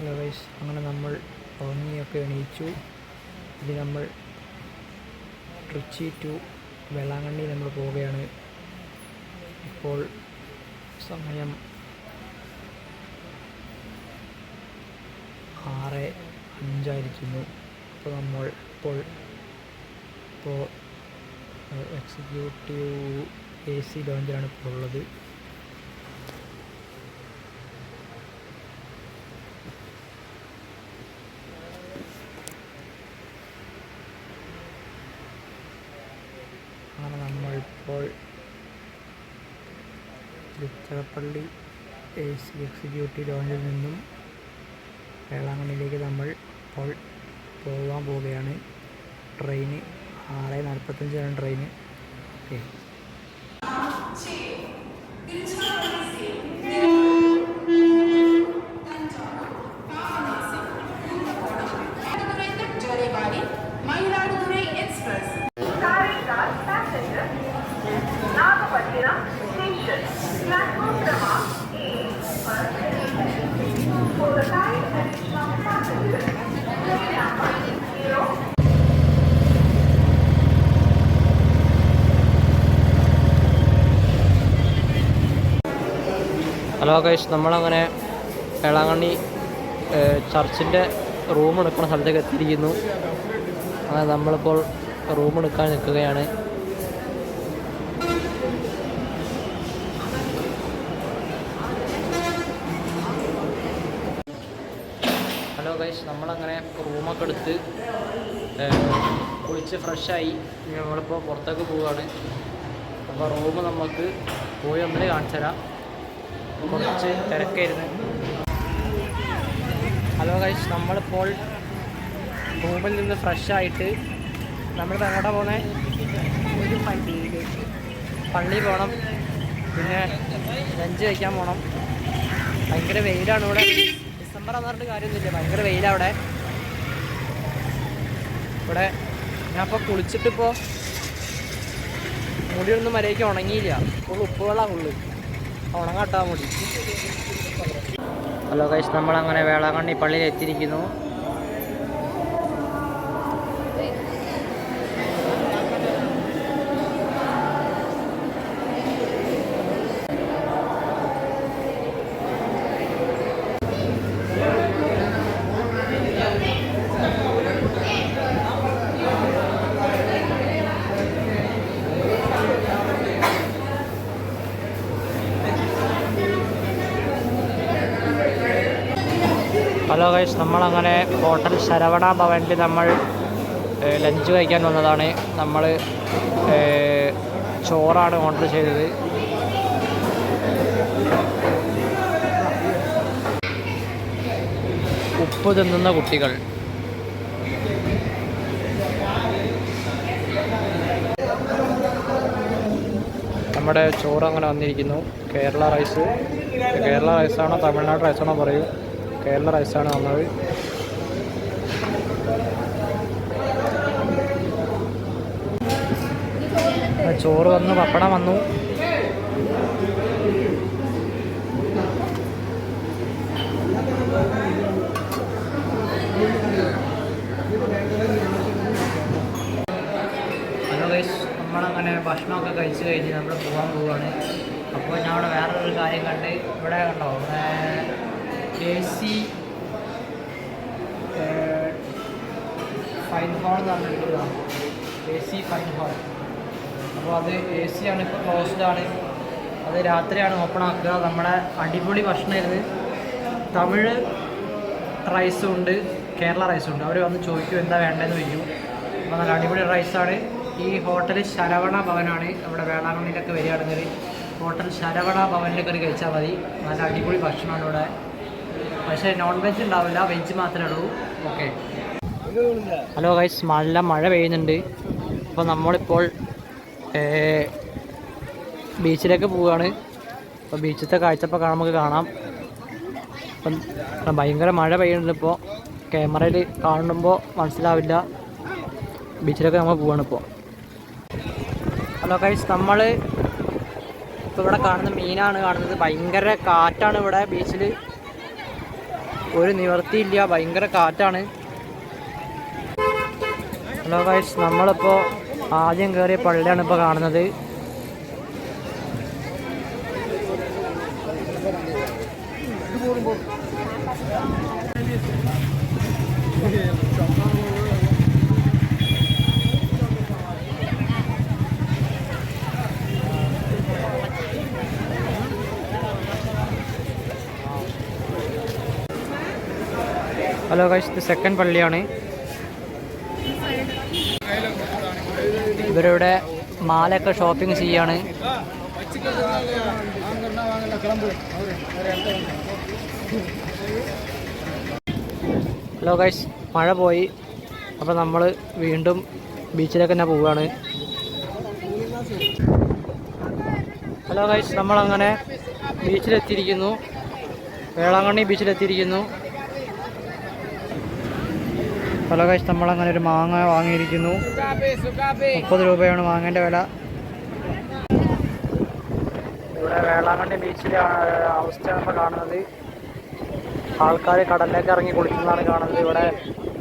Hello guys, അങ്ങനെ നമ്മൾ ഉറങ്ങിയൊക്കെ എണീച്ചു. ഇനി നമ്മൾ ട്രിച്ചി ടു വേളാങ്കണ്ണി നമ്മൾ പോവുകയാണ്. ഇപ്പോൾ സമയം 6:05 അപ്പോൾ നമ്മൾ ഇപ്പോൾ എക്സിക്യൂട്ടീവ് AC ലോഞ്ചിലാണ് ഇപ്പോൾ ഉള്ളത്. അങ്ങനെ നമ്മളിപ്പോൾ തിരുച്ചിറപ്പള്ളി AC എക്സിക്യൂട്ടീവ് ലോഞ്ചിൽ നിന്നും വേളാങ്കണ്ണിയിലേക്ക് നമ്മൾ ഇപ്പോൾ പോകാൻ പോവുകയാണ്. Train 6:45 train. Okay, hello guys, നമ്മളങ്ങനെ വേളാങ്കണ്ണി ചർച്ചിൻ്റെ റൂം എടുക്കുന്ന സ്ഥലത്തേക്ക് എത്തിയിരിക്കുന്നു. അങ്ങനെ നമ്മളിപ്പോൾ റൂം എടുക്കാൻ നിൽക്കുകയാണ്. ഹലോ ഗൈസ്, നമ്മളങ്ങനെ റൂമൊക്കെ എടുത്ത് കുളിച്ച് ഫ്രഷായി നമ്മളിപ്പോൾ പുറത്തേക്ക് പോവുകയാണ്. അപ്പോൾ റൂം നമുക്ക് പോയി ഒന്നിന് കാണിച്ചു തരാം. കുറച്ച് തിരക്കായിരുന്നു. ഹലോ ഗൈസ്, നമ്മളിപ്പോൾ റൂമിൽ നിന്ന് ഫ്രഷായിട്ട് നമ്മളിപ്പോൾ എങ്ങോട്ടാണ് പോകുന്നത്? ഒരു പള്ളി പോകണം, പിന്നെ ലഞ്ച് കഴിക്കാൻ പോകണം. ഭയങ്കര വെയിലാണ് ഇവിടെ. ഡിസംബർ എന്ന് പറഞ്ഞിട്ട് കാര്യമൊന്നുമില്ല, ഭയങ്കര വെയിലാണ് ഇവിടെ. ഞാനിപ്പോൾ കുളിച്ചിട്ടിപ്പോൾ മുടിയൊന്നും മര്യാദയ്ക്ക് ഉണങ്ങിയില്ല. ഫുൾ ഉപ്പുവെള്ളം ഫുള്ള് ഉണങ്ങാട്ടാൻ മതി. ഹലോ ഗൈസ്, നമ്മളങ്ങനെ വേളാങ്കണ്ണി പള്ളിയിൽ എത്തിയിരിക്കുന്നു. ഹലോ ഗൈസ്, നമ്മളങ്ങനെ ഹോട്ടൽ ശരവണ ഭവനിൽ നമ്മൾ ലഞ്ച് കഴിക്കാൻ വന്നതാണ്. നമ്മൾ ചോറാണ് ഓർഡർ ചെയ്തത്. ഉപ്പ് തിന്നുന്ന കുട്ടികൾ. നമ്മുടെ ചോറ് അങ്ങനെ വന്നിരിക്കുന്നു. കേരള റൈസാണോ തമിഴ്നാട് റൈസാണോ പറയൂ. കേരള റൈസാണ് വന്നത്. ചോറ് വന്നു, പപ്പടം വന്നു. ഹലോ ഗൈസ്, നമ്മളങ്ങനെ ഭക്ഷണമൊക്കെ കഴിച്ച് കഴിഞ്ഞ് നമ്മൾ പോകാൻ പോവുകയാണ്. അപ്പോൾ ഞാൻ അവിടെ വേറൊരു കാര്യം കണ്ട്, ഇവിടെ കണ്ടോ AC ഫൈൻ ഹാൾ എന്ന് പറഞ്ഞിട്ടുള്ളതാണ്. AC fine hall. അപ്പോൾ അത് AC ആണ്, ഇപ്പോൾ ക്ലോസ്ഡ് ആണ്. അത് രാത്രിയാണ് ഓപ്പൺ ആക്കുക. നമ്മുടെ അടിപൊളി ഭക്ഷണമായിരുന്നു. തമിഴ് റൈസും ഉണ്ട്, കേരള റൈസും ഉണ്ട്. അവർ വന്ന് ചോദിക്കും എന്താ വേണ്ടതെന്ന് ചോദിക്കും. അപ്പോൾ നല്ല അടിപൊളി റൈസാണ്. ഈ ഹോട്ടൽ ശരവണ ഭവനാണ്. നമ്മുടെ വേളാങ്കണ്ണിയിലൊക്കെ വരികയാണെങ്കിൽ ഹോട്ടൽ ശരവണ ഭവനിലൊക്കെ ഒരു കഴിച്ചാൽ മതി. നല്ല അടിപൊളി ഭക്ഷണമാണ് ഇവിടെ. പക്ഷേ നോൺ വെജ് ഉണ്ടാവില്ല, വെജ് മാത്രമേ ഉള്ളൂ. ഓക്കെ. ഹലോ ഗൈസ്, നല്ല മഴ പെയ്യുന്നുണ്ട്. അപ്പോൾ നമ്മളിപ്പോൾ ബീച്ചിലേക്ക് പോവുകയാണ്. അപ്പോൾ ബീച്ചിലത്തെ കാഴ്ചപ്പോൾ നമുക്ക് കാണാം. അപ്പം ഭയങ്കര മഴ പെയ്യുന്നുണ്ട്. ഇപ്പോൾ ക്യാമറയിൽ കാണുമ്പോൾ മനസ്സിലാവില്ല. ബീച്ചിലൊക്കെ നമ്മൾ പോവാണ് ഇപ്പോൾ. ഹലോ ഗൈസ്, നമ്മൾ ഇപ്പോൾ ഇവിടെ കാണുന്ന മീനാണ് കാണുന്നത്. ഭയങ്കര കാറ്റാണ് ഇവിടെ ബീച്ചിൽ. ഒരു നിവർത്തിയില്ല, ഭയങ്കര കാറ്റാണ്. ഹലോ ഗൈസ്, നമ്മളിപ്പോൾ ആദ്യം കയറിയ പള്ളിയാണ് ഇപ്പോൾ കാണുന്നത്. ഹലോ ഗൈസ്, ഇത് സെക്കൻഡ് പള്ളിയാണ്. ഇവരിവിടെ മാലയൊക്കെ ഷോപ്പിംഗ് ചെയ്യാണ്. ഹലോ ഗൈസ്, മഴ പോയി. അപ്പോൾ നമ്മൾ വീണ്ടും ബീച്ചിലേക്ക് തന്നെ പോവുകയാണ്. ഹലോ ഗൈസ്, നമ്മളങ്ങനെ ബീച്ചിലെത്തിയിരിക്കുന്നു. വേളാങ്കണ്ണി ബീച്ചിലെത്തിയിരിക്കുന്നു. ഹലോ ഗൈസ്, നമ്മളങ്ങനെ ഒരു മാങ്ങ വാങ്ങിയിരിക്കുന്നു. 30 രൂപയാണ് മാങ്ങേൻ്റെ വില. ഇവിടെ വേളാങ്കണ്ണി ബീച്ചിലെ അവസ്ഥയാണ് നമ്മൾ കാണുന്നത്. ആൾക്കാർ കടലിലേക്ക് ഇറങ്ങി കുളിക്കുന്നതാണ് കാണുന്നത്. ഇവിടെ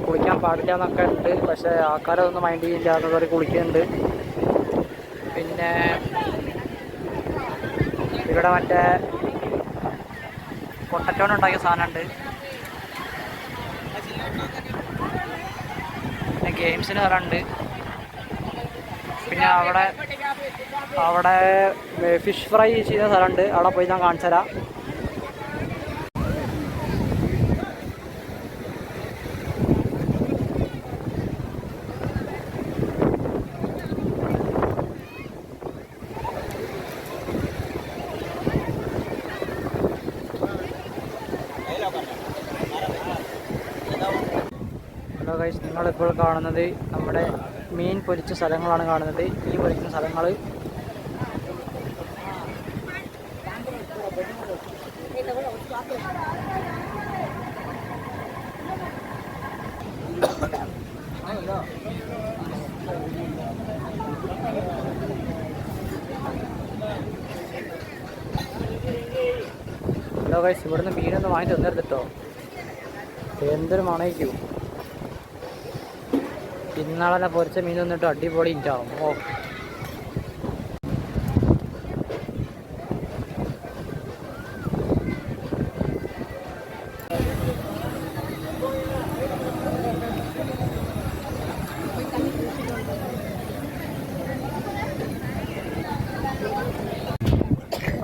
കുളിക്കാൻ പാടില്ല എന്നൊക്കെ ഉണ്ട്, പക്ഷേ ആൾക്കാരതൊന്നും മൈൻഡ് ചെയ്യില്ല, എന്നൊക്കെ കുളിക്കുന്നുണ്ട്. പിന്നെ ഇവിടെ മറ്റേ പൊട്ടറ്റോൺ ഉണ്ടാക്കിയ സാധനമുണ്ട്. പിന്നെ ഗെയിംസിന് സ്ഥലമുണ്ട്. പിന്നെ അവിടെ ഫിഷ് ഫ്രൈ ചെയ്യുന്ന സ്ഥലമുണ്ട്. അവിടെ പോയി ഞാൻ കാണിച്ചു തരാം. ഹലോ ഗൈസ്, നിങ്ങളിപ്പോൾ കാണുന്നത് നമ്മുടെ മീൻ പൊരിച്ച സ്ഥലങ്ങളാണ് കാണുന്നത്. മീൻ പൊരിക്കുന്ന സ്ഥലങ്ങൾ. ഹലോ ഗൈസ്, ഇവിടുന്ന് മീനൊന്നും വാങ്ങി തന്നരുത് കേട്ടോ. എന്തൊരു മണയിക്കും. ഇന്നാളെ പൊരിച്ച മീൻ വന്നിട്ട് അടിപൊളി ഇൻറ്റാവും. ഓ,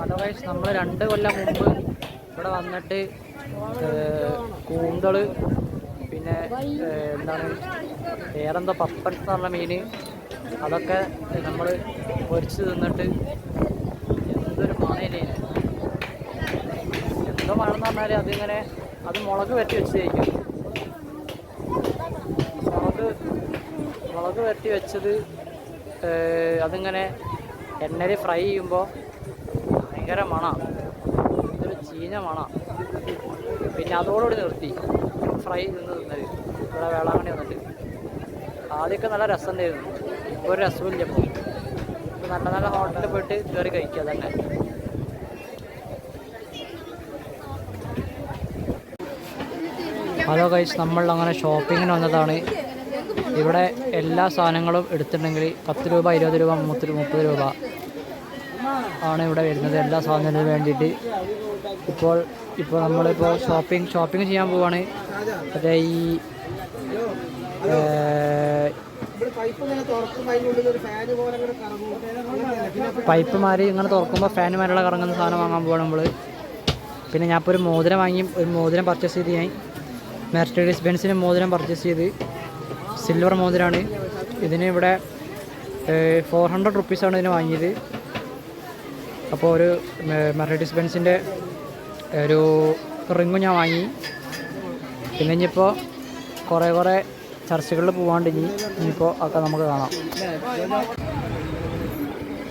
ഹലോ ഗൈസ്, നമ്മൾ 2 കൊല്ലം മുമ്പ് ഇവിടെ വന്നിട്ട് കൂന്തൾ, പിന്നെ എന്താണ് വേറെന്തോ പപ്പൻസ് എന്ന് പറഞ്ഞ മീൻ, അതൊക്കെ നമ്മൾ പൊരിച്ച് തിന്നിട്ട് എന്തൊരു മണയില്ലേ. എന്തോ മണമെന്ന് പറഞ്ഞാൽ അത് മുളക് വരട്ടി വെച്ച് കഴിക്കും. മുളക് വരട്ടി വെച്ചത് അതിങ്ങനെ എണ്ണയിൽ ഫ്രൈ ചെയ്യുമ്പോൾ ഭയങ്കര മണമാണ്. ഇതൊരു ചീഞ്ഞ മണമാണ്. പിന്നെ അതോടുകൂടി നിർത്തി ഫ്രൈ തിന്നത് ഇവിടെ വേളാങ്കണ്ണി വന്നിട്ട്. ആദ്യമൊക്കെ നല്ല രസം ഉണ്ടായിരുന്നു, ഇപ്പോൾ ഒരു രസമില്ല. ഇപ്പോൾ നല്ല നല്ല ഹോട്ടലിൽ പോയിട്ട് കയറി കഴിക്കുക തന്നെ. ഹലോ ഗൈസ്, നമ്മൾ അങ്ങനെ ഷോപ്പിങ്ങിന് വന്നതാണ്. ഇവിടെ എല്ലാ സാധനങ്ങളും എടുത്തിട്ടുണ്ടെങ്കിൽ 10 രൂപ, 20 രൂപ, 30 രൂപ ആണ് ഇവിടെ വരുന്നത്, എല്ലാ സാധനത്തിനും വേണ്ടിയിട്ട്. ഇപ്പോൾ നമ്മളിപ്പോൾ ഷോപ്പിംഗ് ചെയ്യാൻ പോവാണ്. മറ്റേ ഈ പൈപ്പുമാരി ഇങ്ങനെ തുറക്കുമ്പോൾ ഫാനുമാരുള്ള കറങ്ങുന്ന സാധനം വാങ്ങാൻ പോവാണ് നമ്മൾ. പിന്നെ ഞാൻ ഇപ്പോൾ ഒരു മോതിരം പർച്ചേസ് ചെയ്ത്, ഞാൻ മെർസിഡീസ് ബെൻസിന് മോതിരം പർച്ചേസ് ചെയ്ത്. സിൽവർ മോതിരമാണ്. ഇതിന് ഇവിടെ 400 റുപ്പീസാണ് ഇതിന് വാങ്ങിയത്. അപ്പോൾ ഒരു മെർസിഡീസ് ബെൻസിൻ്റെ ഒരു റിങ്ങും ഞാൻ വാങ്ങി. പിന്നെ ഇനിയിപ്പോൾ കുറേ ചർച്ചകളിൽ പോകാണ്ട് ഇനിയിപ്പോൾ ഒക്കെ നമുക്ക് കാണാം.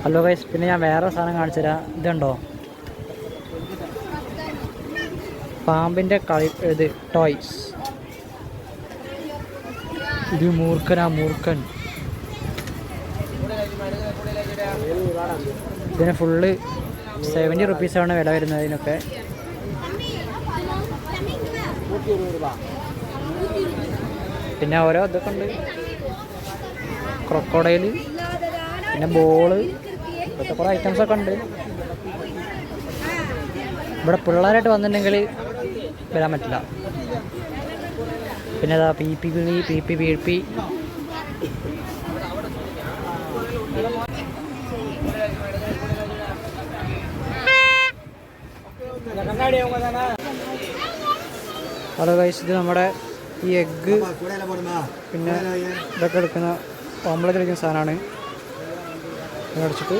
ഹലോ ഗൈസ്, പിന്നെ ഞാൻ വേറെ സാധനം കാണിച്ചു തരാം. ഇതുണ്ടോ, പാമ്പിൻ്റെ ഇത് ടോയ്സ്. ഇത് മൂർഖൻ. ഇതിന് ഫുള്ള് 70 റുപ്പീസാണ് വില വരുന്നത്. ഇതിനൊക്കെ പിന്നെ ഓരോ ഇതൊക്കെ ഉണ്ട്, ക്രൊക്കോഡൈൽ, പിന്നെ ബോള്, ഇതൊക്കെ കുറേ ഐറ്റംസൊക്കെ ഉണ്ട്. ഇവിടെ പിള്ളേരായിട്ട് വന്നിട്ടുണ്ടെങ്കിൽ വരാൻ പറ്റില്ല. പിന്നെ അതാ പി പി കിളി, പി പി വീഴ്പി, ഹലോ ഗൈസ്, ഇത് നമ്മുടെ ഈ എഗ്ഗ് പിന്നെ ഇതൊക്കെ എടുക്കുന്ന ഓംലെറ്റ് എടുക്കുന്ന സാധനമാണ്. അടിച്ചിട്ട്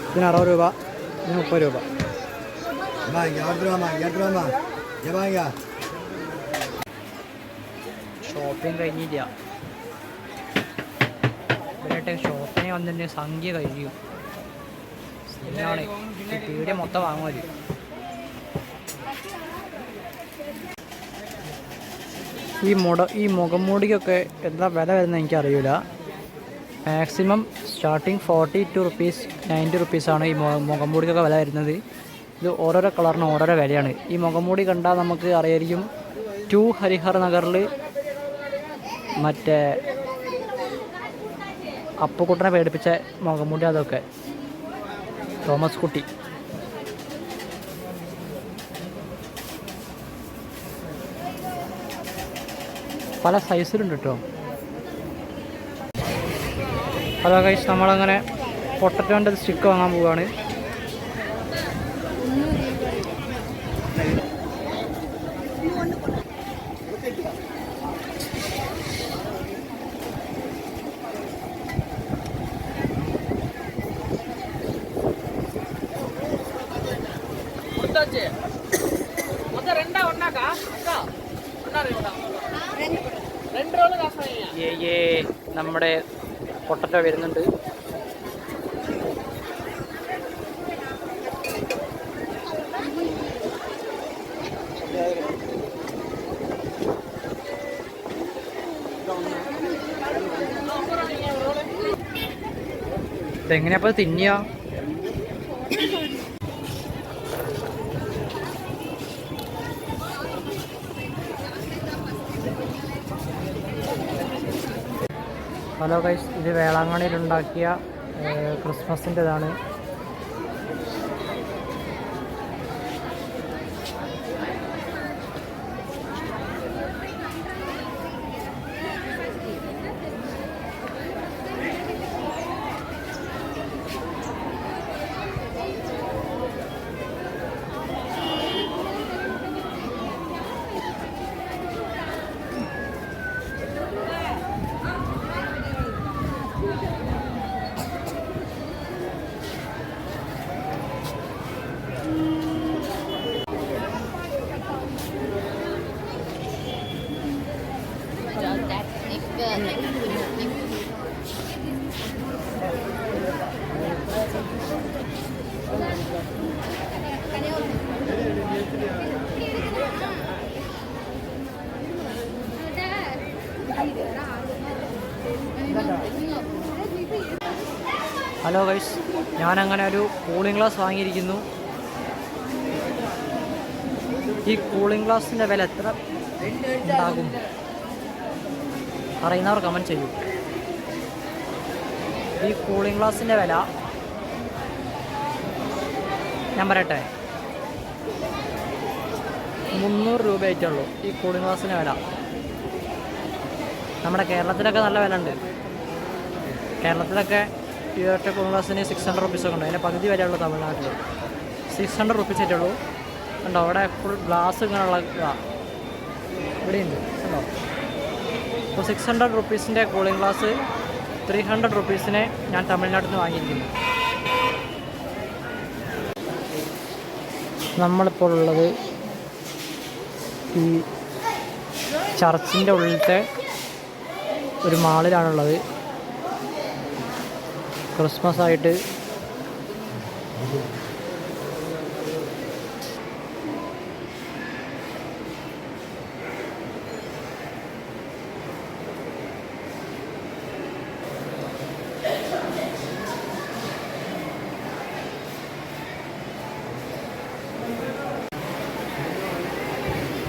ഇതിന് 60 രൂപ, ഇതിന് 30 രൂപ. ഷോപ്പിംഗ് കഴിഞ്ഞില്ല. ഇവരായിട്ട് ഷോപ്പിനെ വന്നിട്ട് സംഖ്യ കഴിയും. ഇതിനാണ് പീടിക മൊത്തം വാങ്ങുമല്ലോ. ഈ മുഖംമൂടിക്കൊക്കെ എന്താ വില വരുന്നത് എനിക്കറിയില്ല. മാക്സിമം സ്റ്റാർട്ടിങ് 42 റുപ്പീസ് 90 റുപ്പീസാണ് ഈ മുഖംമൂടിക്കൊക്കെ വില വരുന്നത്. ഇത് ഓരോരോ കളറിന് ഓരോരോ വിലയാണ്. ഈ മുഖംമൂടി കണ്ടാൽ നമുക്ക് അറിയായിരിക്കും 2 ഹരിഹർ നഗറിൽ മറ്റേ അപ്പുക്കുട്ടനെ പേടിപ്പിച്ച മുഖംമൂടി, അതൊക്കെ തോമസ് കുട്ടി. പല സൈസിലുണ്ട് കേട്ടോ. ഹലോ ഗൈസ്, നമ്മളങ്ങനെ പൊട്ടറ്റോൻ്റെ സ്റ്റിക്ക് വാങ്ങാൻ പോവുകയാണ്. നമ്മുടെ പൊട്ടറ്റോ വരുന്നുണ്ട്. ഇതെങ്ങനെയപ്പോൾ തിന്നുക? ഹലോ ഗൈസ്, ഇത് വേളാങ്കണ്ണിയിലുണ്ടാക്കിയ ക്രിസ്മസിൻ്റെതാണ്. ഹലോ ഗൈസ്, ഞാനങ്ങനെ ഒരു കൂളിംഗ് ഗ്ലാസ് വാങ്ങിയിരിക്കുന്നു. ഈ കൂളിംഗ് ഗ്ലാസിൻ്റെ വില എത്ര ഉണ്ടാകും? അറിയുന്നവർ കമൻറ്റ് ചെയ്യൂ. ഈ കൂളിംഗ് ഗ്ലാസിൻ്റെ വില ഞാൻ പറയട്ടെ, 300 രൂപയായിട്ടുള്ളൂ ഈ കൂളിംഗ് ഗ്ലാസിൻ്റെ വില. നമ്മുടെ കേരളത്തിലൊക്കെ നല്ല വില ഉണ്ട്. കേരളത്തിലൊക്കെ ഈ ഒറ്റ കൂളിംഗ് ഗ്ലാസിന് 600 റുപ്പീസൊക്കെ ഉണ്ട്. അതിൻ്റെ പകുതി വിലയുള്ളൂ തമിഴ്നാട്ടിൽ. 600 റുപ്പീസ് ആയിട്ടുള്ളൂ. ഉണ്ടോ അവിടെ ഫുൾ ഗ്ലാസ് ഇങ്ങനെയുള്ള ഇവിടെയുണ്ട് ഉണ്ടോ. അപ്പോൾ 600 റുപ്പീസിൻ്റെ കൂളിംഗ് ഗ്ലാസ് 300 റുപ്പീസിനെ ഞാൻ തമിഴ്നാട്ടിൽ നിന്ന് വാങ്ങിയിരിക്കുന്നു. നമ്മളിപ്പോൾ ഉള്ളത് ഈ ചർച്ചിൻ്റെ ഉള്ളിലത്തെ ഒരു മാളിലാണുള്ളത്. ക്രിസ്മസ് ആയിട്ട്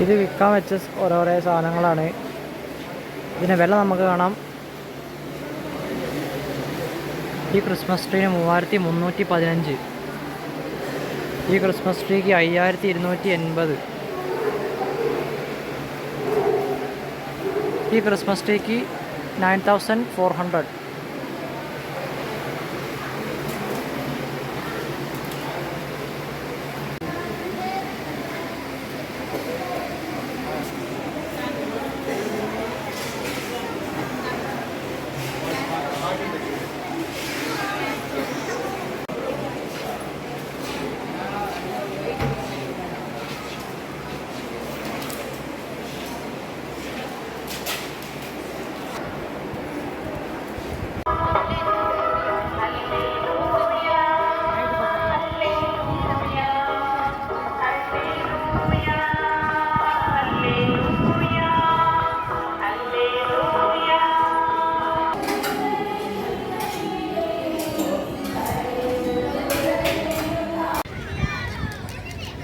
ഇത് വിൽക്കാൻ വെച്ച ഓരോരോ സാധനങ്ങളാണ്. ഇതിൻ്റെ വില നമുക്ക് കാണാം. ഈ ക്രിസ്മസ് ട്രീന് 3315, ഈ ക്രിസ്മസ് ട്രീക്ക് 5280, ഈ ക്രിസ്മസ് ട്രീക്ക് 9400.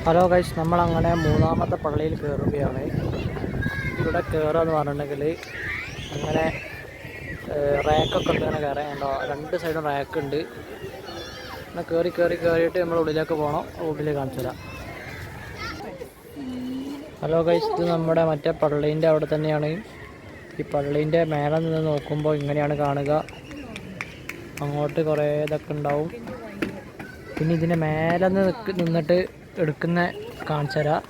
ഹലോ ഗൈസ്, നമ്മളങ്ങനെ മൂന്നാമത്തെ പള്ളിയിൽ കയറുകയാണ്. ഇവിടെ കയറുക എന്ന് പറഞ്ഞിട്ടുണ്ടെങ്കിൽ അങ്ങനെ റാക്കൊക്കെ ഉണ്ട്. ഇങ്ങനെ കയറാൻ ഉണ്ടോ, 2 സൈഡും റാക്ക് ഉണ്ട്. അങ്ങനെ കയറിയിട്ട് നമ്മൾ ഉള്ളിലേക്ക് പോകണം. ഉള്ളിൽ കാണിച്ചു തരാം. ഹലോ ഗൈസ്, ഇത് നമ്മുടെ മറ്റേ പള്ളീൻ്റെ അവിടെ തന്നെയാണ്. ഈ പള്ളീൻ്റെ മേലെ നിന്ന് നോക്കുമ്പോൾ ഇങ്ങനെയാണ് കാണുക. അങ്ങോട്ട് കുറേ ഇതൊക്കെ ഉണ്ടാവും. പിന്നെ ഇതിൻ്റെ മേലെ നിന്നിട്ട് എടുക്കുന്ന കാണിച്ചു തരാം.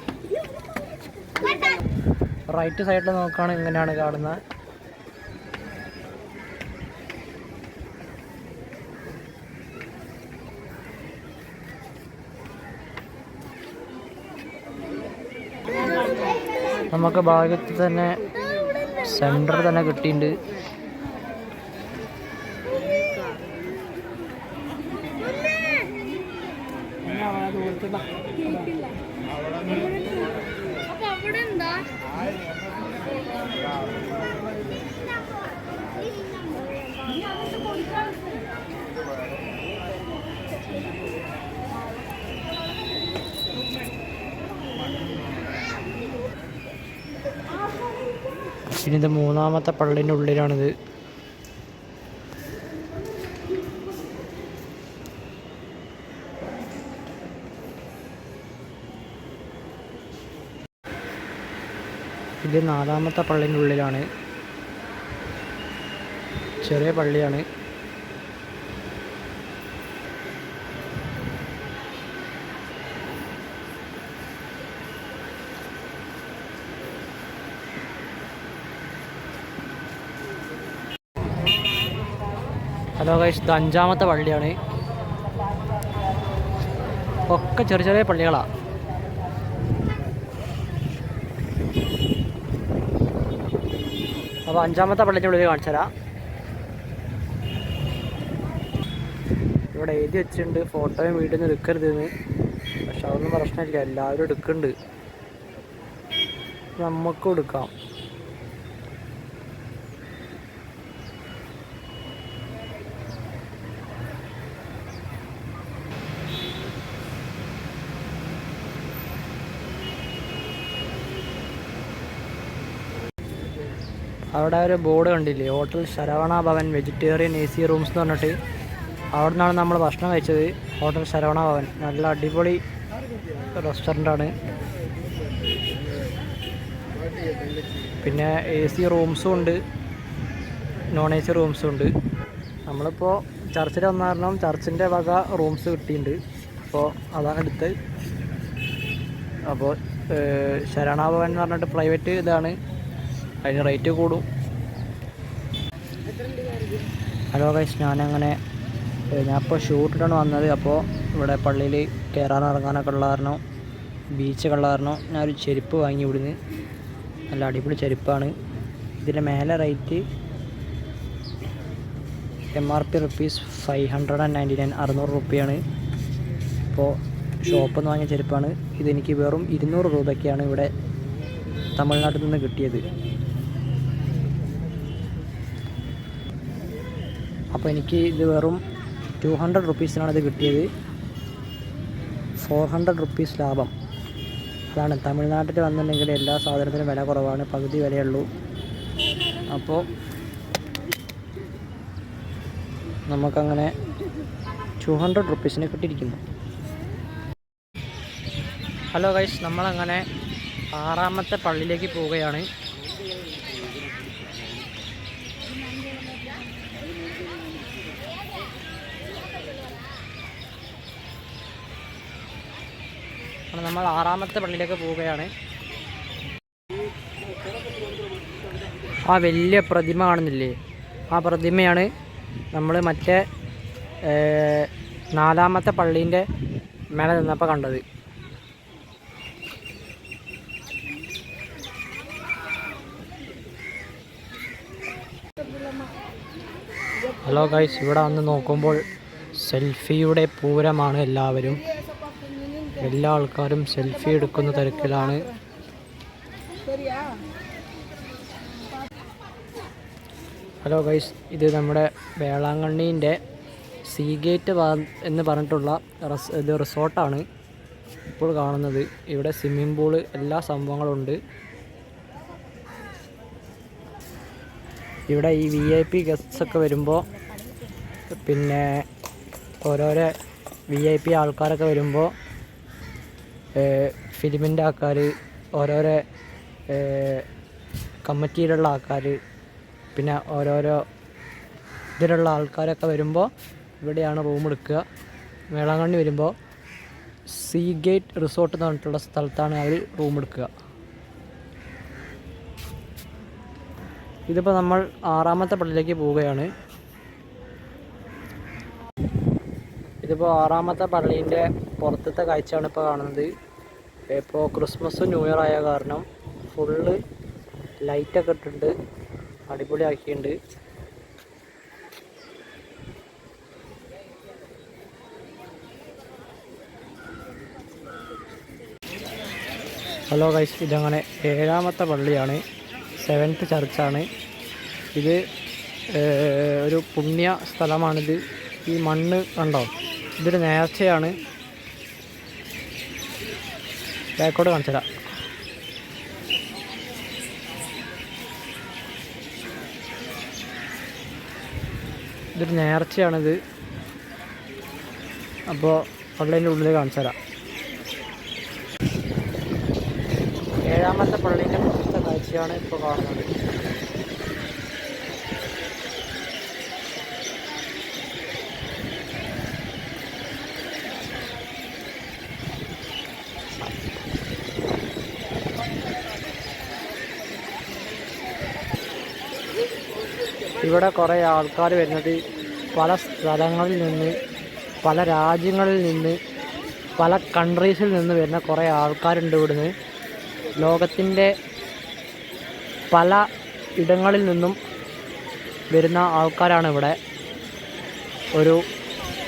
റൈറ്റ് സൈഡിൽ നോക്കുകയാണെങ്കിൽ ഇങ്ങനെയാണ് കാണുന്നത്. നമുക്ക് ഭാഗത്ത് തന്നെ സെൻറ്റർ തന്നെ കിട്ടിയിട്ടുണ്ട്. ഇനി ഇത് മൂന്നാമത്തെ പള്ളിൻ്റെ ഉള്ളിലാണിത്. ഇത് 4ാമത്തെ പള്ളിൻ്റെ ഉള്ളിലാണ്. ചെറിയ പള്ളിയാണ്. ഹലോ ഗൈസ്, ഇത് 5ാമത്തെ പള്ളിയാണ്. ഒക്കെ ചെറിയ പള്ളികളാണ്. അപ്പോൾ 5ാമത്തെ പള്ളിൻ്റെ ഉള്ളിൽ കാണിച്ചു തരാം. ഇവിടെ എഴുതി വെച്ചിട്ടുണ്ട് ഫോട്ടോയും വീഡിയോ ഒന്നും എടുക്കരുതെന്ന്. പക്ഷെ അതൊന്നും പ്രശ്നമില്ല, എല്ലാവരും എടുക്കുന്നുണ്ട്. നമുക്കും എടുക്കാം. അവിടെ ഒരു ബോർഡ് കണ്ടില്ലേ, hotel Saravana Bhavan vegetarian AC rooms എന്ന് പറഞ്ഞിട്ട്. അവിടെ നിന്നാണ് നമ്മൾ ഭക്ഷണം കഴിച്ചത്. ഹോട്ടൽ ശരവണ ഭവൻ നല്ല അടിപൊളി റെസ്റ്റോറൻ്റാണ്. പിന്നെ AC റൂംസും ഉണ്ട്, നോൺ AC റൂംസും ഉണ്ട്. നമ്മളിപ്പോൾ ചർച്ചിൽ വന്ന കാരണം ചർച്ചിൻ്റെ വക റൂംസ് കിട്ടിയിട്ടുണ്ട്. അപ്പോൾ അതാണ് എടുത്ത്. അപ്പോൾ ശരവണ ഭവൻ എന്ന് പറഞ്ഞിട്ട് പ്രൈവറ്റ് ഇതാണ്, അതിന് റേറ്റ് കൂടും. ഹലോ ഗൈസ്, ഞാനിപ്പോൾ ഷൂട്ടിട്ടാണ് വന്നത്. അപ്പോൾ ഇവിടെ പള്ളിയിൽ കയറാനിറങ്ങാനൊക്കെ ഉള്ള കാരണം, ബീച്ചൊക്കെ ഉള്ള കാരണം ഞാനൊരു ചെരുപ്പ് വാങ്ങി ഇവിടുന്ന്. നല്ല അടിപൊളി ചെരുപ്പാണ്. ഇതിൻ്റെ മേലെ റേറ്റ് MRP ₹599, 600 രൂപയാണ്. ഇപ്പോൾ ഷോപ്പിൽ നിന്ന് വാങ്ങിയ ചെരുപ്പാണ്. ഇതെനിക്ക് വെറും 200 രൂപയ്ക്കാണ് ഇവിടെ തമിഴ്നാട്ടിൽ നിന്ന് കിട്ടിയത്. അപ്പോൾ എനിക്ക് ഇത് വെറും 200 റുപ്പീസിനാണ് ഇത് കിട്ടിയത്. 400 റുപ്പീസ് ലാഭം. അതാണ് തമിഴ്നാട്ടിൽ വന്നിട്ടുണ്ടെങ്കിൽ എല്ലാ സാധനത്തിനും വില കുറവാണ്, പകുതി വിലയുള്ളൂ. അപ്പോൾ നമുക്കങ്ങനെ 200 റുപ്പീസിന് കിട്ടിയിരിക്കുന്നു. ഹലോ ഗൈസ്, നമ്മളങ്ങനെ 6ാമത്തെ പള്ളിയിലേക്ക് പോവുകയാണ്. നമ്മൾ 6ാമത്തെ പള്ളിയിലേക്ക് പോവുകയാണ്. ആ വലിയ പ്രതിമ കാണുന്നില്ലേ, ആ പ്രതിമയാണ് നമ്മൾ മറ്റേ 4ാമത്തെ പള്ളീൻ്റെ മേലെ നിന്നപ്പോൾ കണ്ടത്. ഹലോ ഗൈസ്, ഇവിടെ വന്ന് നോക്കുമ്പോൾ സെൽഫിയുടെ പൂരമാണ്. എല്ലാ ആൾക്കാരും സെൽഫി എടുക്കുന്ന തിരക്കിലാണ്. ഹലോ ഗൈസ്, ഇത് നമ്മുടെ വേളാങ്കണ്ണീൻ്റെ സീഗേറ്റ് എന്ന് പറഞ്ഞിട്ടുള്ള റിസോർട്ടാണ് ഇപ്പോൾ കാണുന്നത്. ഇവിടെ സ്വിമ്മിംഗ് പൂള്, എല്ലാ സംഭവങ്ങളുണ്ട്. ഇവിടെ ഈ VIP ഗസ്റ്റ്സ് ഒക്കെ വരുമ്പോൾ, പിന്നെ ഓരോരോ VIP ആൾക്കാരൊക്കെ വരുമ്പോൾ ഫിലിമിൻ്റെ ആൾക്കാർ, ഓരോരോ കമ്മിറ്റിയിലുള്ള ആൾക്കാർ, പിന്നെ ഓരോരോ ഇതിലുള്ള ആൾക്കാരൊക്കെ വരുമ്പോൾ ഇവിടെയാണ് റൂം എടുക്കുക. വേളാങ്കണ്ണി വരുമ്പോൾ സീഗേറ്റ് റിസോർട്ട് എന്ന് പറഞ്ഞിട്ടുള്ള സ്ഥലത്താണ് അവർ റൂം എടുക്കുക. ഇതിപ്പോൾ നമ്മൾ 6ാമത്തെ പള്ളിയിലേക്ക് പോവുകയാണ്. ഇതിപ്പോൾ 6ാമത്തെ പള്ളീൻ്റെ പുറത്തത്തെ കാഴ്ചയാണ് ഇപ്പോൾ കാണുന്നത്. ഇപ്പോൾ ക്രിസ്മസ് ന്യൂ ഇയർ ആയ കാരണം ഫുള്ള് ലൈറ്റൊക്കെ ഇട്ടിട്ടുണ്ട്, അടിപൊളിയാക്കിയിട്ടുണ്ട്. ഹലോ ഗൈസ്, ഇതങ്ങനെ 7ാമത്തെ പള്ളിയാണ്, 7th ചർച്ചാണ്. ഇത് ഒരു പുണ്യ സ്ഥലമാണിത്. ഈ മണ്ണ് കണ്ടോ, ഇതൊരു നേർച്ചയാണ്. ബാക്കോട്ട് കാണിച്ചു തരാം. ഇതൊരു നേർച്ചയാണിത്. അപ്പോൾ പള്ളീൻ്റെ ഉള്ളിൽ കാണിച്ചു തരാം. 7ാമത്തെ പള്ളീൻ്റെ പുറത്തെ കാഴ്ചയാണ് ഇപ്പോൾ കാണുന്നത്. ഇവിടെ കുറേ ആൾക്കാർ വരുന്നത് പല സ്ഥലങ്ങളിൽ നിന്ന്, പല രാജ്യങ്ങളിൽ നിന്ന്, പല കൺട്രീസിൽ നിന്ന് വരുന്ന കുറേ ആൾക്കാരുണ്ട്. ഇവിടുന്ന് ലോകത്തിൻ്റെ പല ഇടങ്ങളിൽ നിന്നും വരുന്ന ആൾക്കാരാണ്. ഇവിടെ ഒരു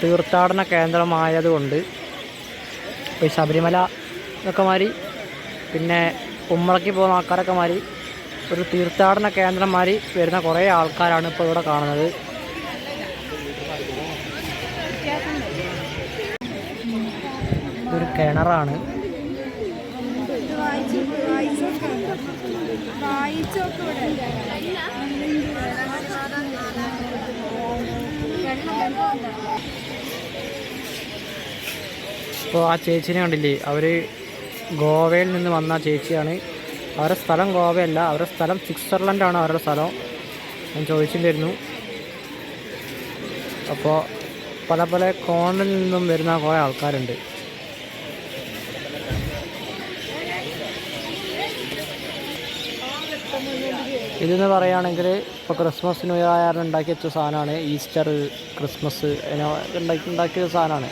തീർത്ഥാടന കേന്ദ്രമായതുകൊണ്ട് ഇപ്പോൾ ശബരിമല എന്നൊക്കെ മാതിരി, പിന്നെ ഉമ്രയ്ക്ക് പോകുന്ന ആൾക്കാരൊക്കെ മാതിരി ഒരു തീർത്ഥാടന കേന്ദ്രം മാതിരി വരുന്ന കുറേ ആൾക്കാരാണ് ഇപ്പോൾ ഇവിടെ കാണുന്നത്. ഇതൊരു കിണറാണ്. ഇപ്പോൾ ആ ചേച്ചിനെ കണ്ടില്ലേ, അവർ ഗോവയിൽ നിന്ന് വന്ന ചേച്ചിയാണ്. അവരുടെ സ്ഥലം ഗോവയല്ല, അവരുടെ സ്ഥലം സ്വിറ്റ്സർലൻഡാണ് അവരുടെ സ്ഥലം. ഞാൻ ചോദിച്ചിട്ടുണ്ടായിരുന്നു. അപ്പോൾ പല പല കോണിൽ നിന്നും വരുന്ന കുറേ ആൾക്കാരുണ്ട്. ഇതെന്ന് പറയുകയാണെങ്കിൽ ഇപ്പോൾ ക്രിസ്മസ് ന്യൂ ഇയർ ആയാലും ഉണ്ടാക്കി വെച്ച സാധനമാണ്. ഈസ്റ്റർ, ക്രിസ്മസ് ഉണ്ടാക്കിയ സാധനമാണ്.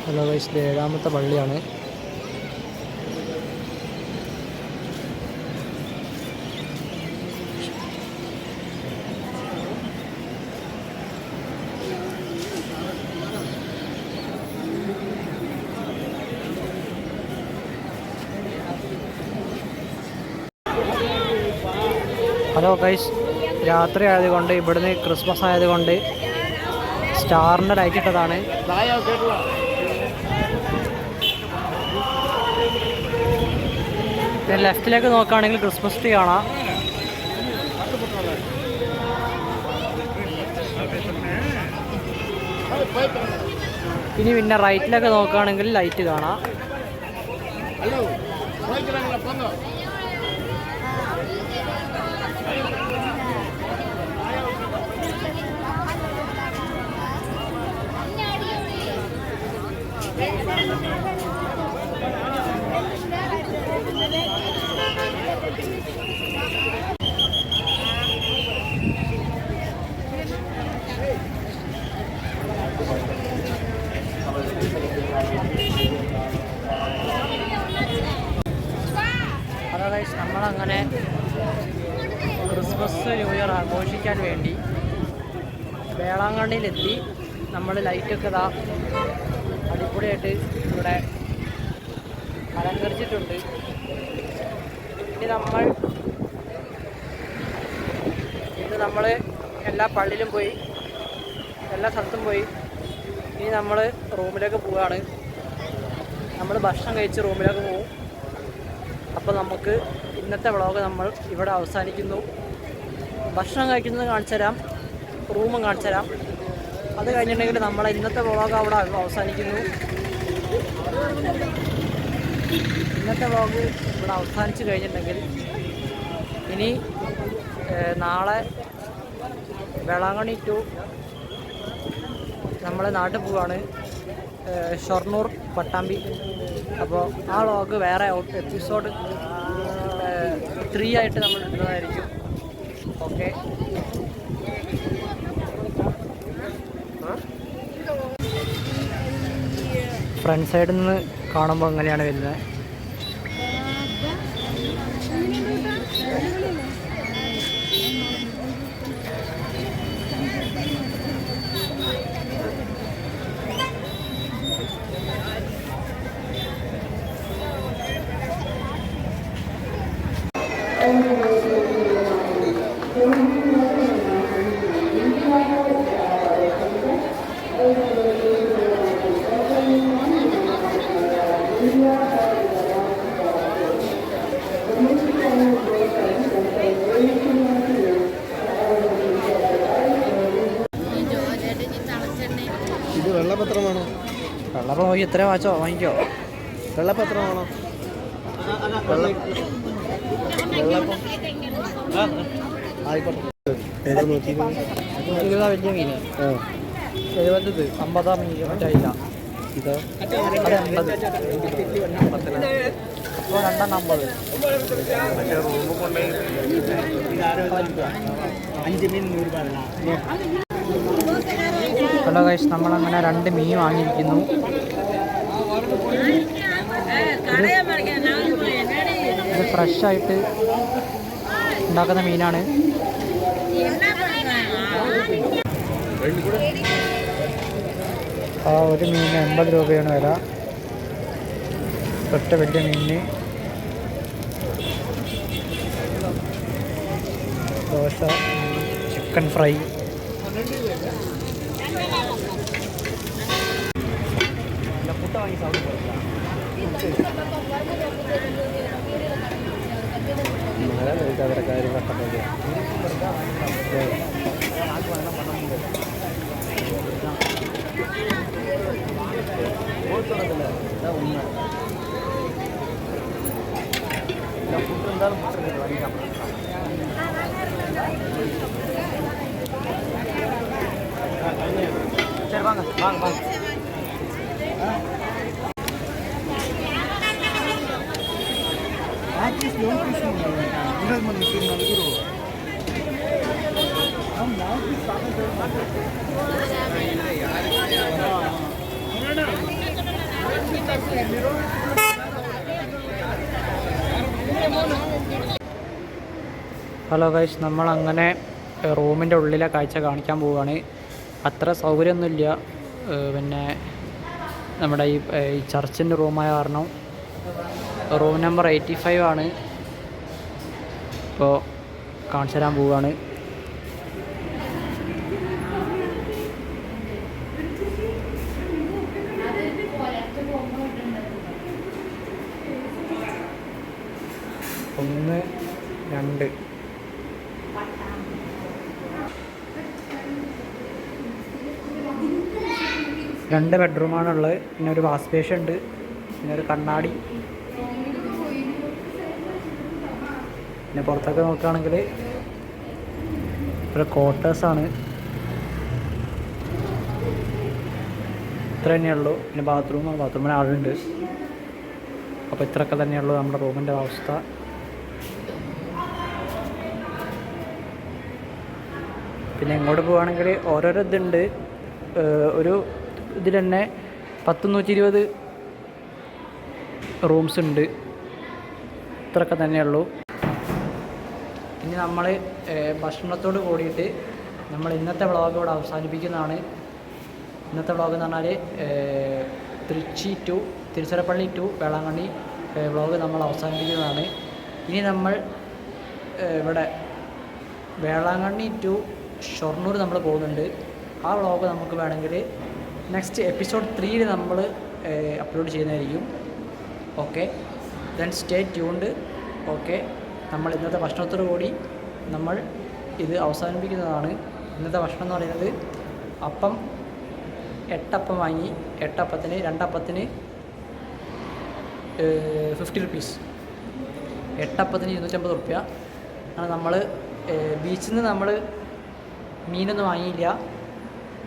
ഹലോ ഗൈസ്, 7ാമത്തെ പള്ളിയാണ്. ഹലോ ഗൈസ്, രാത്രി ആയതുകൊണ്ട് ഇവിടുന്ന് ക്രിസ്മസ് ആയതുകൊണ്ട് സ്റ്റാറിൻ്റെ ലൈറ്റ് ഇട്ടതാണ്. ലെഫ്റ്റിലേക്ക് നോക്കുകയാണെങ്കിൽ ക്രിസ്മസ് ട്രീ കാണാം. ഇനി പിന്നെ റൈറ്റിലേക്ക് നോക്കുകയാണെങ്കിൽ ലൈറ്റ് കാണാം. ഹലോ ഗൈസ്, നമ്മളങ്ങനെ ക്രിസ്മസ് ന്യൂ ഇയർ ആഘോഷിക്കാൻ വേണ്ടി വേളാങ്കണ്ണിയിലെത്തി. നമ്മൾ ലൈറ്റൊക്കെ ഇതാ അടിപൊളിയായിട്ട് ഇവിടെ അലങ്കരിച്ചിട്ടുണ്ട്. ഇനി നമ്മൾ എല്ലാ പള്ളിയിലും പോയി, എല്ലാ സ്ഥലത്തും പോയി. ഇനി നമ്മൾ റൂമിലേക്ക് പോവുകയാണ്. നമ്മൾ ഭക്ഷണം കഴിച്ച് റൂമിലേക്ക് പോകും. അപ്പോൾ നമുക്ക് ഇന്നത്തെ വ്ളോഗ് നമ്മൾ ഇവിടെ അവസാനിക്കുന്നു. ഭക്ഷണം കഴിക്കുന്നത് കാണിച്ചു തരാം, റൂമും കാണിച്ചു തരാം. അത് കഴിഞ്ഞിട്ടുണ്ടെങ്കിൽ നമ്മളെ ഇന്നത്തെ വ്ളോഗ് അവിടെ അവസാനിക്കുന്നു. ഇന്നത്തെ വ്ളോഗ് ഇവിടെ അവസാനിച്ച് കഴിഞ്ഞിട്ടുണ്ടെങ്കിൽ ഇനി നാളെ വേളാങ്കണ്ണി ടു നമ്മളെ നാട്ടിൽ പോവുകയാണ്, ഷൊർണൂർ പട്ടാമ്പി. അപ്പോൾ ആ വ്ളോഗ് വേറെ എപ്പിസോഡ് 3 ആയിട്ട് നമ്മൾ ഇടുന്നതായിരിക്കും. ഓക്കെ, ഫ്രണ്ട് സൈഡിൽ നിന്ന് കാണുമ്പോൾ അങ്ങനെയാണ് വരുന്നത്. ഇത് വെള്ളപത്രമാണോ? വെള്ളപ്പം നോക്കി എത്ര വാങ്ങിക്കോ. വെള്ളപത്രമാണോ? ആയിക്കോട്ടെ. ഏതാ നോക്കിയത്? 20 വലിയ മീൻ, 70 50 മീൻ മറ്റായില്ല. ഇതാ അത് 80, അപ്പോൾ 2 50. ഹലോ ഗൈസ്, നമ്മളങ്ങനെ 2 മീൻ വാങ്ങിയിരിക്കുന്നു. ഇത് ഫ്രഷായിട്ട് ഉണ്ടാക്കുന്ന മീനാണ്. ആ ഒരു മീനിന് 80 രൂപയാണ് വില. ഒറ്റ വലിയ മീനിന്. Dosa, chicken fry. சரி வாங்க வாங்க வாங்க. ഹലോ ഗൈസ്, നമ്മളങ്ങനെ റൂമിൻ്റെ ഉള്ളിലെ കാഴ്ച കാണിക്കാൻ പോവുകയാണ്. അത്ര സൗകര്യമൊന്നുമില്ല. പിന്നെ നമ്മുടെ ഈ ചർച്ചിൻ്റെ റൂമായ കാരണം റൂം നമ്പർ 85 ആണ്. ഇപ്പോൾ കാണിച്ചു തരാൻ പോവുകയാണ്. ഒന്ന്, രണ്ട്, രണ്ട് ബെഡ്റൂമാണുള്ളത്. പിന്നെ ഒരു വാഷ് ബേസിൻ ഉണ്ട്, പിന്നെ ഒരു കണ്ണാടി. പിന്നെ പുറത്തൊക്കെ നോക്കുകയാണെങ്കിൽ ഒരു ക്വാർട്ടേഴ്സാണ്. ഇത്ര തന്നെയുള്ളൂ. പിന്നെ ബാത്റൂമിന് ആളുണ്ട്. അപ്പോൾ ഇത്രയൊക്കെ തന്നെയുള്ളൂ നമ്മുടെ റൂമിൻ്റെ അവസ്ഥ. പിന്നെ ഇങ്ങോട്ട് പോവുകയാണെങ്കിൽ ഓരോരോ ഇതുണ്ട്. ഒരു ഇതിൽ തന്നെ 120 റൂംസ് ഉണ്ട്. ഇത്രയൊക്കെ തന്നെയുള്ളൂ. ഇനി നമ്മൾ ഭക്ഷണത്തോട് കൂടിയിട്ട് നമ്മൾ ഇന്നത്തെ വ്ളോഗ് ഇവിടെ അവസാനിപ്പിക്കുന്നതാണ്. ഇന്നത്തെ വ്ളോഗ് എന്ന് പറഞ്ഞാൽ Trichy to Tiruchirappalli to Velankanni vlog നമ്മൾ അവസാനിപ്പിക്കുന്നതാണ്. ഇനി നമ്മൾ ഇവിടെ വേളാങ്കണ്ണി ടു ഷൊർണൂർ നമ്മൾ പോകുന്നുണ്ട്. ആ വ്ളോഗ് നമുക്ക് വേണമെങ്കിൽ നെക്സ്റ്റ് എപ്പിസോഡ് 3 നമ്മൾ അപ്ലോഡ് ചെയ്യുന്നതായിരിക്കും. Okay, then stay tuned. Okay, നമ്മൾ ഇന്നത്തെ ഭക്ഷണത്തോടു കൂടി നമ്മൾ ഇത് അവസാനിപ്പിക്കുന്നതാണ്. ഇന്നത്തെ ഭക്ഷണം എന്ന് പറയുന്നത് അപ്പം 8 അപ്പം വാങ്ങി. 8 അപ്പത്തിന് 2 അപ്പത്തിന് 50 റുപ്പീസ്. 8 അപ്പത്തിന് 250 റുപ്യ ആണ്. നമ്മൾ ബീച്ചിൽ നിന്ന് നമ്മൾ മീനൊന്നും വാങ്ങിയില്ല.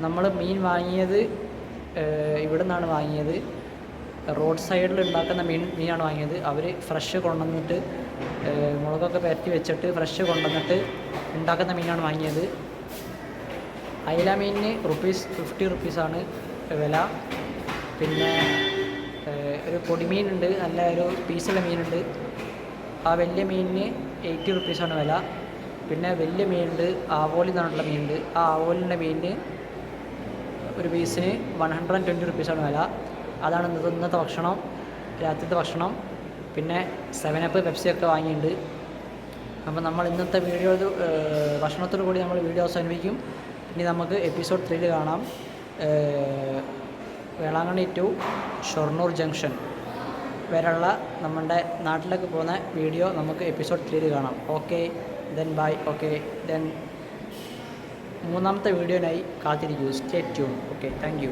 നമ്മൾ മീൻ വാങ്ങിയത് ഇവിടെ നിന്നാണ് വാങ്ങിയത്. റോഡ് സൈഡിൽ ഉണ്ടാക്കുന്ന മീനാണ് വാങ്ങിയത്. അവർ ഫ്രഷ് കൊണ്ടുവന്നിട്ട് മുളകൊക്കെ പരത്തി വെച്ചിട്ട് ഫ്രഷ് കൊണ്ടുവന്നിട്ട് ഉണ്ടാക്കുന്ന മീനാണ് വാങ്ങിയത്. അയില മീനിന് 50 റുപ്പീസാണ് വില. പിന്നെ ഒരു പൊടിമീനുണ്ട്, നല്ല ഒരു പീസുള്ള മീനുണ്ട്. ആ വലിയ മീനിന് 80 റുപ്പീസാണ് വില. പിന്നെ വലിയ മീനുണ്ട്, ആവോലി എന്ന് പറഞ്ഞിട്ടുള്ള മീനുണ്ട്. ആ ആവോലിൻ്റെ മീനിന് ഒരു പീസിന് 120 റുപ്പീസാണ് വില. അതാണ് ഇന്നത്തെ ഭക്ഷണം, രാത്രിത്തെ ഭക്ഷണം. പിന്നെ 7up പെപ്സിയൊക്കെ വാങ്ങിയിട്ടുണ്ട്. അപ്പോൾ നമ്മൾ ഇന്നത്തെ വീഡിയോ ഭക്ഷണത്തോടു കൂടി നമ്മൾ വീഡിയോ അവസാനിപ്പിക്കും. ഇനി നമുക്ക് എപ്പിസോഡ് 3 കാണാം. വേളാങ്കണ്ണി ടു ഷൊർണൂർ ജംഗ്ഷൻ വരെയുള്ള നമ്മുടെ നാട്ടിലേക്ക് പോകുന്ന വീഡിയോ നമുക്ക് എപ്പിസോഡ് 3 കാണാം. Okay, then bye. Okay, then 3ാമത്തെ വീഡിയോനായി കാത്തിരിക്കൂ. Stay tune. Okay, thank U.